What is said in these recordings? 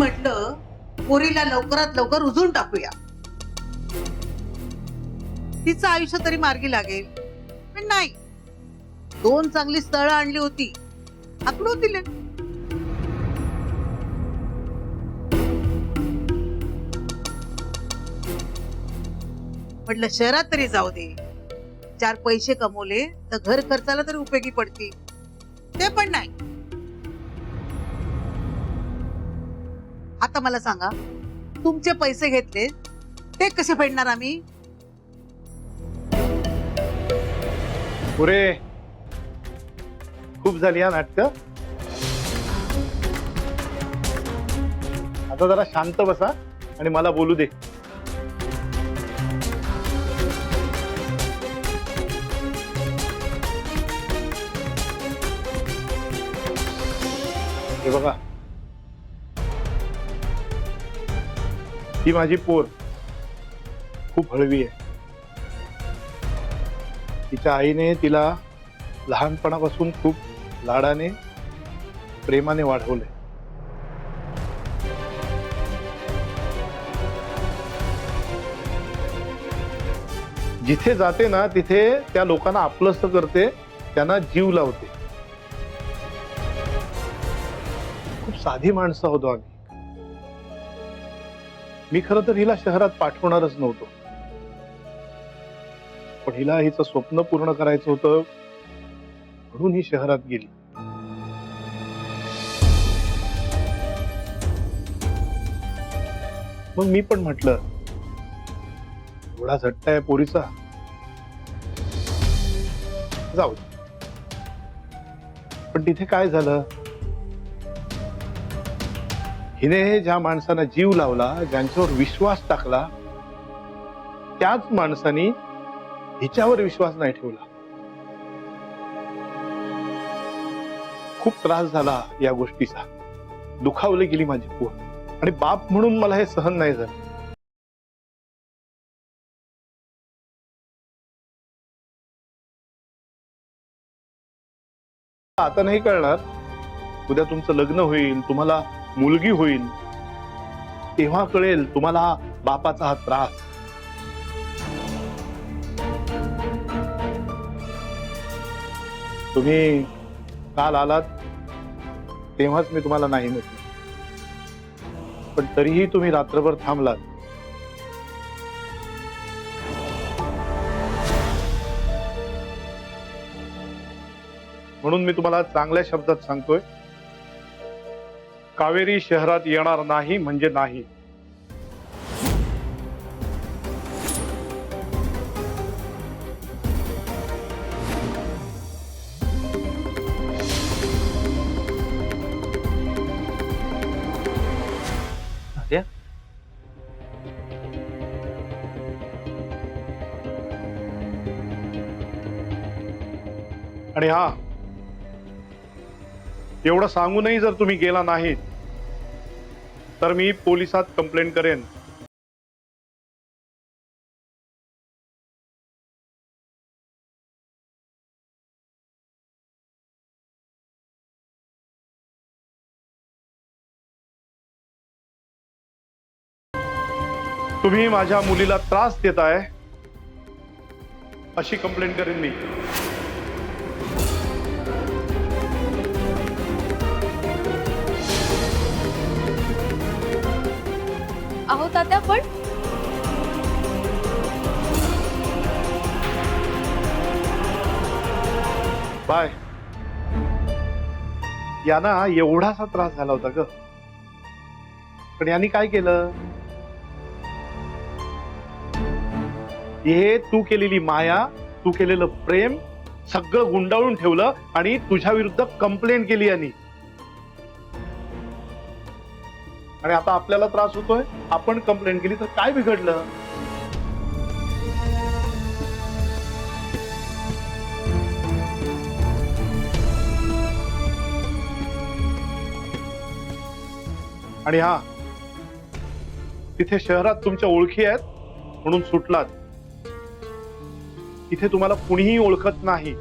म्हटलं पोरीला लवकरात लवकर रुजून टाकूया, तिचं आयुष्य तरी मार्गी लागेल. पण नाही, 2 चांगली स्थळं आणली होती, आकडून दिले. म्हटलं शहरात तरी जाऊ दे, 4 पैसे कमवले तर घर खर्चाला तरी उपयोगी पडतील. ते पण नाही. आता मला सांगा, तुमचे पैसे घेतले ते कसे फेडणार आम्ही? पुरे खूप झाली हा नाटक. आता जरा शांत बसा आणि मला बोलू दे. हे बघा, ही माझी पोर खूप हळवी आहे. तिच्या आईने तिला लहानपणापासून खूप लाडाने प्रेमाने वाढवले. जिथे जाते ना तिथे त्या लोकांना आपलंसं करते, त्यांना जीव लावते. खूप साधी माणसं होतो आम्ही. मी खरं तर हिला शहरात पाठवणारच नव्हतो, पण हिला हिचं स्वप्न पूर्ण करायचं होतं म्हणून ही शहरात गेली. मग मी पण म्हटलं, एवढा झट्ट आहे पोरीचा, जाऊ दे. पण तिथे काय झालं, हिने ज्या माणसांना जीव लावला, ज्यांच्यावर विश्वास टाकला, त्याच माणसांनी हिच्यावर विश्वास नाही ठेवला. खूप त्रास झाला या गोष्टीचा. दुखावली गेली माझी पोर, आणि बाप म्हणून मला हे सहन नाही झालं. आता नाही कळणार. उद्या तुमचं लग्न होईल, तुम्हाला मुलगी होईल, तेव्हा कळेल तुम्हाला बापाचा हा त्रास. तुम्ही काल आलात तेव्हाच मी तुम्हाला नाही म्हटलं, पण तरीही तुम्ही रात्रभर थांबलात. म्हणून मी तुम्हाला चांगल्या शब्दात सांगतोय, कावेरी शहरात येणार नाही म्हणजे नाही. आणि हा, एवढं सांगूनही जर तुम्ही गेला नाहीत तर मी पोलिसात कंप्लेंट करेन. तुम्ही माझ्या मुलीला त्रास देताय अशी कंप्लेंट करेन मी. अहो तात्या, पण बाय. यांना एवढासा त्रास झाला होता ग, पण यांनी काय केलं, हे तू केलेली माया, तू केलेलं प्रेम सगळं गुंडाळून ठेवलं आणि तुझ्या विरुद्ध कंप्लेंट केली यांनी. आणि आता आपल्याला त्रास होतोय, आपण कंप्लेंट केली तर काय बिघडलं. आणि हा, तिथे शहरात तुमच्या ओळखी आहेत म्हणून सुटलात. इथे तुम्हाला कुणीही ओळखत नाही,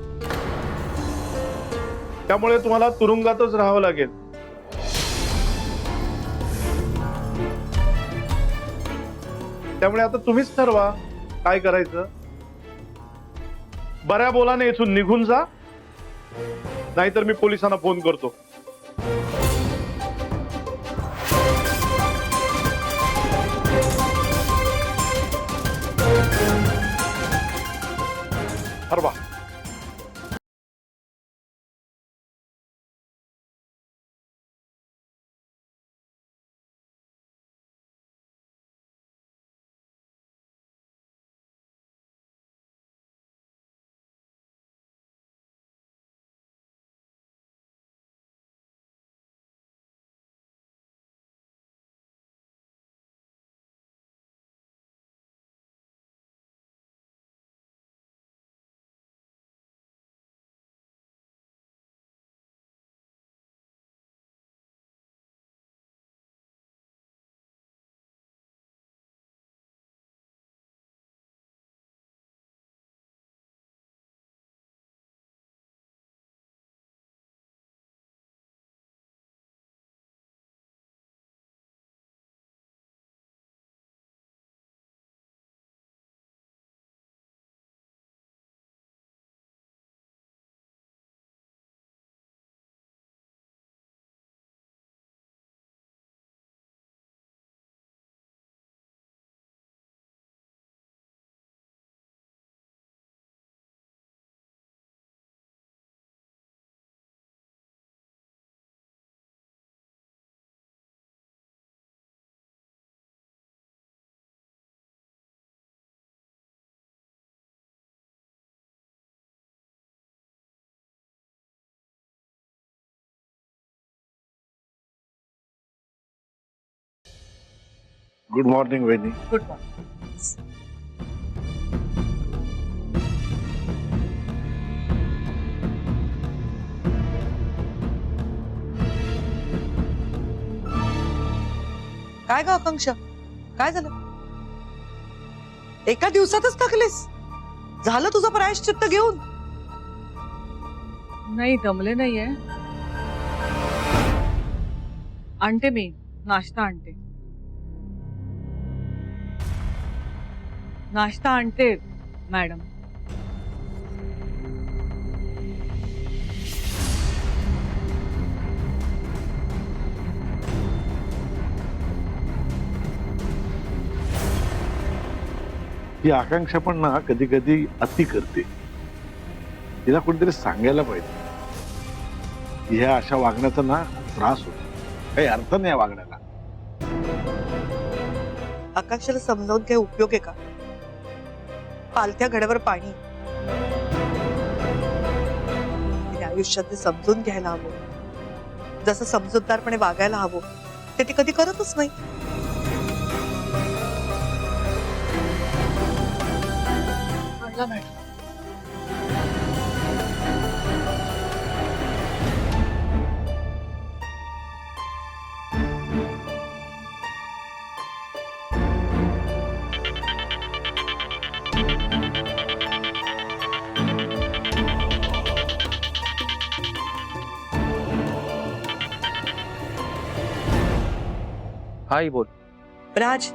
त्यामुळे तुम्हाला तुरुंगातच राहावं लागेल. त्यामुळे आता तुम्हीच ठरवा काय करायचं. बऱ्या बोलाने इथून निघून जा, नाहीतर मी पोलिसांना फोन करतो. ठरवा. गुड मॉर्निंग वहिनी. Good morning. काय ग आकांक्षा, काय झालं? एका दिवसातच थकलीस? झालं तुझं प्रायश्चित्त घेऊन? नाही, दमले नाहीये. आणते मी नाश्ता आणते. नाश्ता आणते मॅडम. ही आकांक्षा पण ना कधी कधी अति करते. तिला कोणीतरी सांगायला पाहिजे. ह्या अशा वागण्याचा ना त्रास होतो. काही अर्थ नाही या वागण्याला. आकांक्षाला समजावून काही उपयोग आहे का? पालथ्या घड्यावर पाणी. तिने आयुष्यात ते समजून घ्यायला हवं. जसं समजूतदारपणे वागायला हवं ते ती कधी करतच नाही. हाय बोल. राज,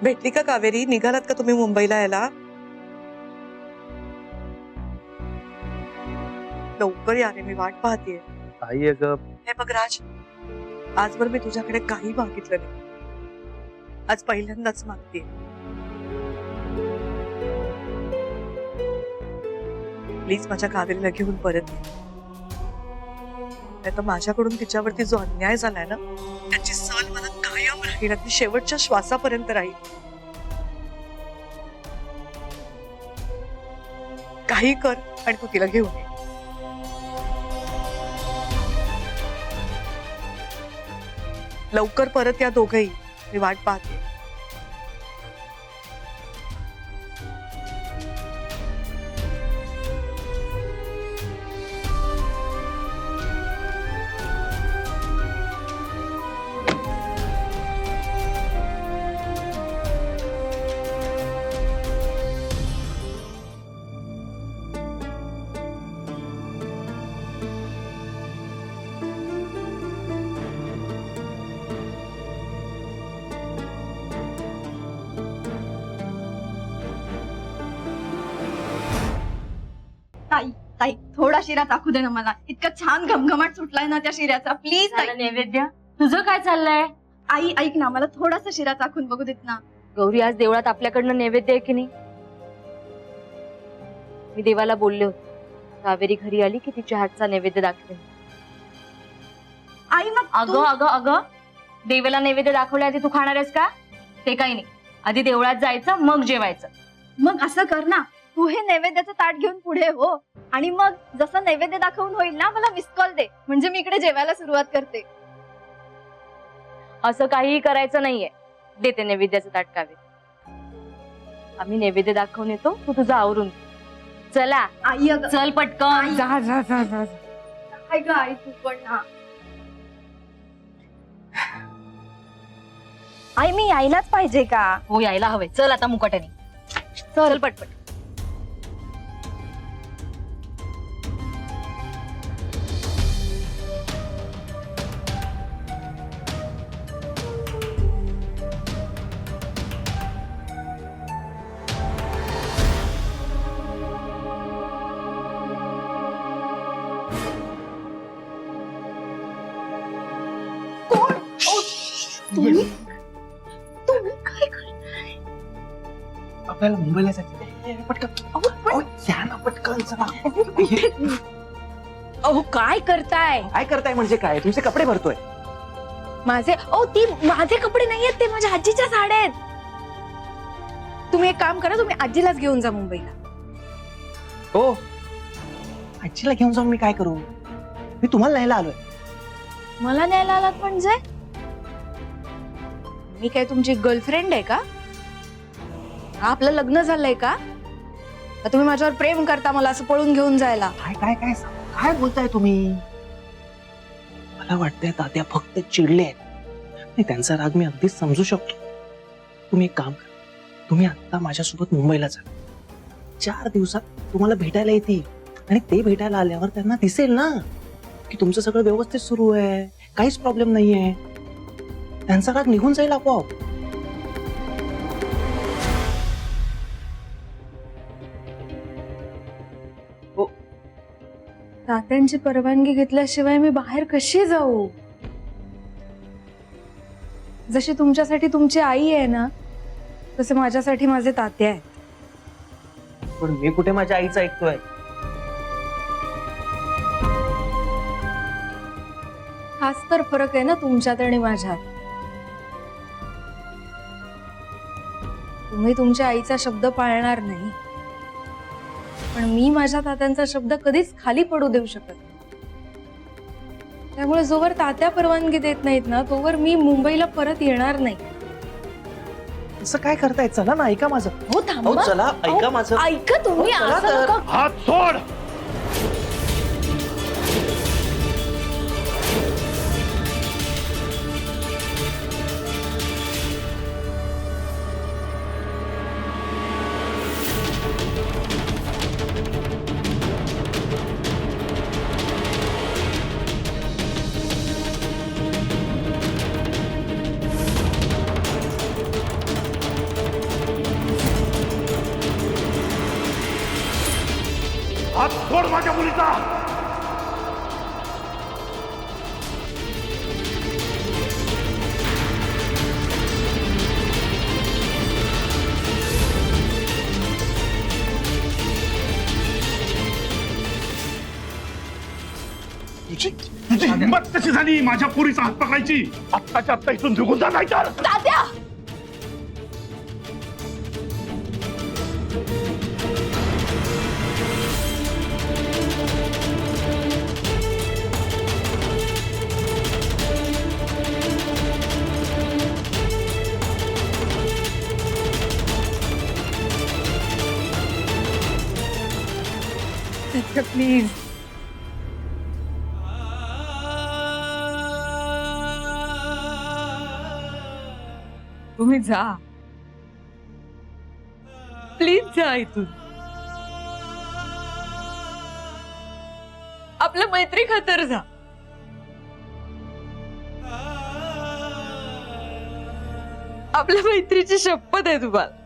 भेटली का कावेरी? निघालात का तुम्ही मुंबईला यायला? लवकर या रे, मी वाट पाहतेय. आई अगं, हे बघ राज, आजवर मी तुझ्याकडे काही मागितलं नाही. आज पहिल्यांदाच मागतेय. प्लीज माझ्या कावेरीला घेऊन परत ये. नाही तर माझ्याकडून तिच्यावरती जो अन्याय झालाय ना, त्याची सल मला कायम राहील. ती शेवटच्या श्वासापर्यंत राहील. काही कर आणि तू तिला घेऊन ये. लवकर परत या दोघही, मी वाट पाहते. थोडा शिरा टाकू दे ना मला. इतका छान घमघमाट सुटलाय ना त्या शिऱ्याचा. प्लीज झालं नैवेद्य. तुझं काय चाललंय? आई ऐक ना, मला थोडासा शिरा टाकून बघू देत ना. गौरी, आज देवळात आपल्याकडनं नैवेद्य आहे की नाही? मी देवाला बोलले होते, कावेरी घरी आली की तिच्या हातचा नैवेद्य दाखवेन. आई मग अगं अगं अगं, देवाला नैवेद्य दाखवल्या आधी तू खाणार आहेस का? ते काही नाही, आधी देवळात जायचं मग जेवायचं. मग असं कर ना, तू हे नैवेद्याचं ताट घेऊन पुढे हो आणि मग जसं नैवेद्य दाखवून होईल ना मला मिस कॉल दे, म्हणजे मी इकडे जेवायला सुरुवात करते. असं काहीही करायचं नाहीये. देते नैवेद्याचं ताट कावेरी. आम्ही नैवेद्य दाखवून येतो, तू तुझं आवरून घे. चला आई अगं चल पटकन. जा जा जा जा. काय ग आई तू पण ना. आई मी यायलाच पाहिजे का? हो, यायला हवंय. चल आता मुकाट्याने चल पटपट. तुम्ही तुम्ही काय आपल्याला मुंबईला जायचं. पटकन या ना, पटकन चला. अहो काय करताय? काय करताय म्हणजे काय? तुमचे कपडे भरतोय. माझे ती माझे कपडे नाहीयेत, ते माझ्या आजीच्या साड्या आहेत. तुम्ही एक काम करा, तुम्ही आजीलाच घेऊन जा मुंबईला. हो, आजीला घेऊन जाऊन मी काय करू? मी तुम्हाला न्यायला आलोय. मला न्यायला आलात म्हणजे? मी काय तुमची गर्लफ्रेंड आहे का? आपलं लग्न झालंय का? का तुम्ही माझ्यावर प्रेम करता मला असं पळून घेऊन जायला? काय काय काय काय बोलताय तुम्ही? मला वाटतंय तात्या फक्त चिडले आहेत. नाही, त्यांचा राग मी अगदीच समजू शकतो. तुम्ही एक काम करा, तुम्ही आता माझ्यासोबत मुंबईला जा. 4 दिवसात तुम्हाला भेटायला येतील आणि ते भेटायला आल्यावर त्यांना दिसेल ना की तुमचं सगळं व्यवस्थित सुरू आहे, काहीच प्रॉब्लेम नाहीये. त्यांचा राग निघून जाईल आपोआप. तात्यांची परवानगी घेतल्याशिवाय मी बाहेर कशी जाऊ? जशी तुमच्यासाठी तुमची आई आहे ना, तसे माझ्यासाठी माझे तात्या आहेत. पण मी कुठे माझ्या आईचं ऐकतोय? हाच तर फरक आहे ना तुमच्यात आणि माझ्यात. तुम्ही तुमच्या आईचा शब्द पाळणार नाही, पण मी माझ्या तात्यांचा शब्द कधीच खाली पडू देऊ शकत नाही. त्यामुळे जोवर तात्या परवानगी देत नाहीत ना, तोवर मी मुंबईला परत येणार नाही. असं काय करताय? चला ना, ऐका माझं. हो अहो, थांबा. चला ऐका अहो, माझं. ऐका तुम्ही. हो, चला असं तर. नका. हात सोड. हात सोड माझ्या मुलीचा. तुझी हिंमत कशी झाली माझ्या पोरीचा हात पकडायची? आत्ताच्या आत्ता इथून निघून जा, नाही तर. तात्या, प्लीज. तुम्ही जा, प्लीज जा इथून. आपल्या मैत्री खातर जा. आपल्या मैत्रीची शपथ आहे तुम्हाला.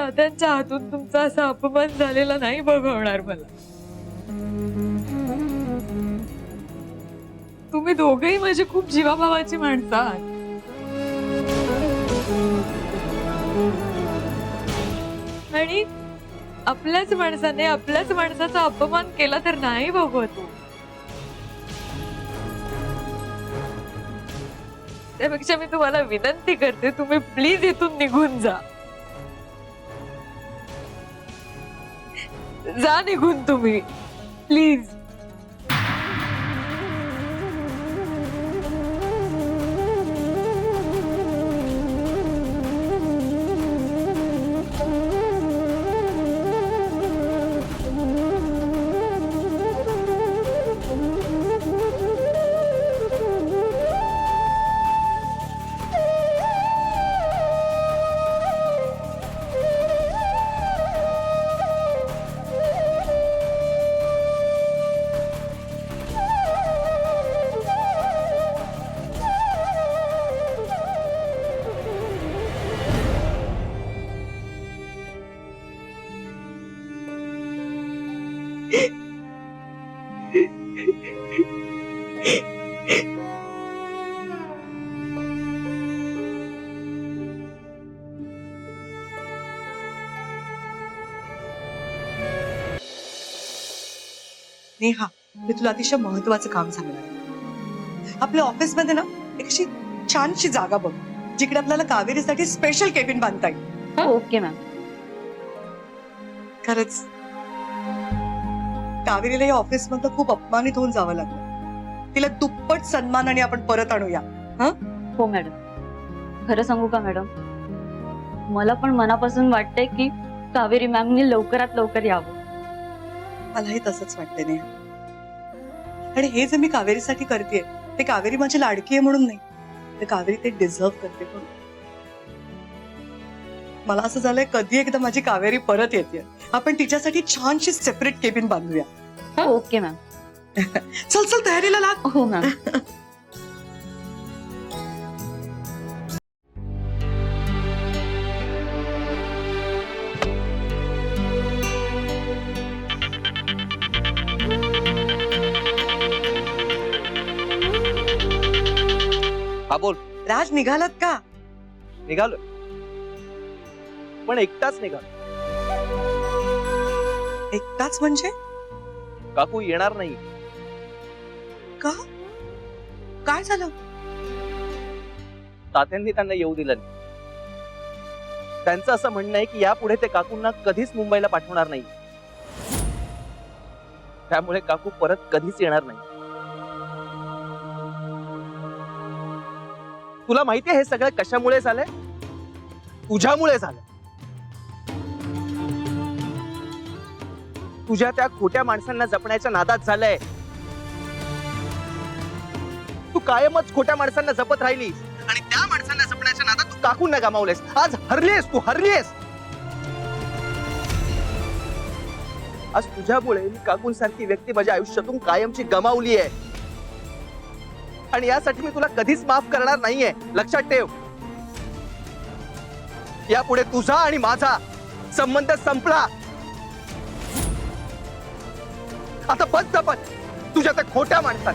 तात्यांच्या हातून तुमचा असा अपमान झालेला नाही बघवणार मला. तुम्ही दोघेही माझी खूप जीवाभावाची माणसं आहात. आणि आपल्याच माणसाने आपल्याच माणसाचा अपमान केला तर नाही बघवत. त्यापेक्षा मी तुम्हाला विनंती करते, तुम्ही प्लीज इथून निघून जा. जा निघून तुम्ही प्लीज. नेहा, मी तुला अतिशय महत्वाचं काम सांगणार आहे. आपल्या ऑफिसमध्ये ना एक अशी छानशी जागा बघ, जिकडे आपल्याला कावेरीसाठी स्पेशल केबिन बांधता येईल. Okay ma'am. खरंच कावेरीला या ऑफिस मधलं खूप अपमानित होऊन जावं लागलं. तिला दुप्पट सन्मानाने आपण परत आणूया. हो मॅडम. खरं सांगू का मॅडम, मला पण मनापासून वाटतंय की कावेरी मॅमनी लवकरात लवकर यावं. मलाही तसंच वाटतंय नेहा. आणि हे जे मी कावेरीसाठी करते ते कावेरी माझी लाडकी आहे म्हणून नाही, तर कावेरी ते डिझर्व करते म्हणून. मला असं झालंय कधी एकदा माझी कावेरी परत येते, आपण तिच्यासाठी छानशी सेपरेट केबिन बांधूया. Okay ma'am. चल चल तयारीला लाग. हो मॅम. हा बोल. राज निघालात का? निघालोय, पण एकटाच निघालो. एकटाच म्हणजे? काकू येणार नाही. का? काय झालं? तात्यांनी त्यांना येऊ दिलं नाही. त्यांचं असं म्हणणं आहे की यापुढे ते काकूंना कधीच मुंबईला पाठवणार नाही. त्यामुळे काकू परत कधीच येणार नाही. तुला माहितीये हे सगळं कशामुळे झालंय? तुझ्यामुळे झालं. तुझ्या त्या खोट्या माणसांना जपण्याच्या नादात झालंय. तू कायमच खोट्या माणसांना जपत राहिलीस आणि त्या माणसांना जपण्याच्या नादात तू काकूंना गमावलेस. आज हरलीस, तू हरलीस. आज तुझ्यामुळे मी काकूंसारखी व्यक्ती माझ्या आयुष्यातून कायमची गमावली आहे. आणि यासाठी मी तुला कधीच माफ करणार नाहीये, लक्षात ठेव. यापुढे तुझा आणि माझा संबंध संपला. आता बस जपत तुझ्या त्या खोट्या माणसात.